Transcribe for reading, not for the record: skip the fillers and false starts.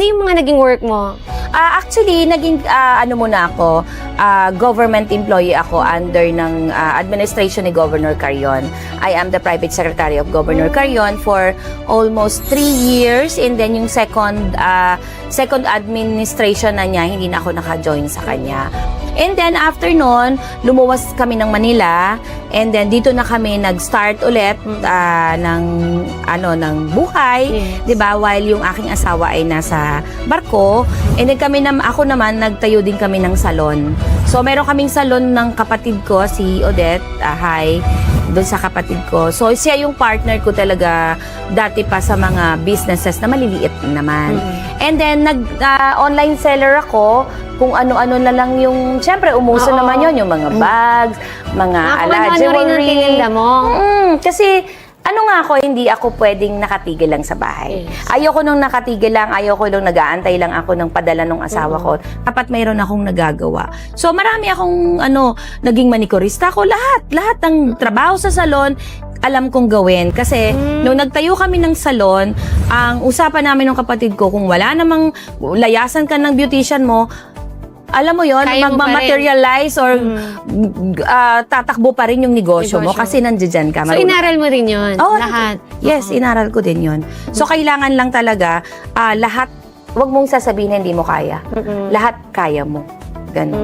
Ano yung mga naging work mo? Actually, naging muna ako, government employee ako under ng administration ni Governor Carion. I am the private secretary of Governor Carion for almost 3 years, and then yung second administration na niya, hindi na ako naka-join sa kanya. And then after nun, lumuwas kami ng Manila, and then dito na kami nag-start ulit ng buhay, Yes. 'di ba? While yung aking asawa ay nasa barko, and then ako naman nagtayo din kami ng salon. So meron kaming salon ng kapatid ko, si Odette, doon sa kapatid ko. So siya yung partner ko talaga dati pa sa mga businesses na maliliit naman. And then online seller ako, kung ano-ano na lang yung, syempre umuso naman yun, yung mga bags, mga Ano-ano rin ang jewelry. tininda mo. Kasi hindi ako pwedeng nakatigil lang sa bahay. Yes. Ayoko nung nakatigil lang, ayoko nung nag-aantay lang ako ng padala ng asawa ko. Dapat mayroon akong nagagawa. So marami akong naging manikurista ko, lahat ng trabaho sa salon, alam kong gawin. Kasi nung nagtayo kami ng salon, ang usapan namin ng kapatid ko, kung wala namang layasan ka ng beautician mo, alam mo yon, Kaya mo pa magma-materialize or tatakbo pa rin yung negosyo mo kasi nandiyan ka. So, inaral mo rin yun? Oo, lahat? Yes, inaral ko din yun. So, kailangan lang talaga, lahat, wag mong sasabihin hindi mo kaya. Lahat kaya mo. Ganun.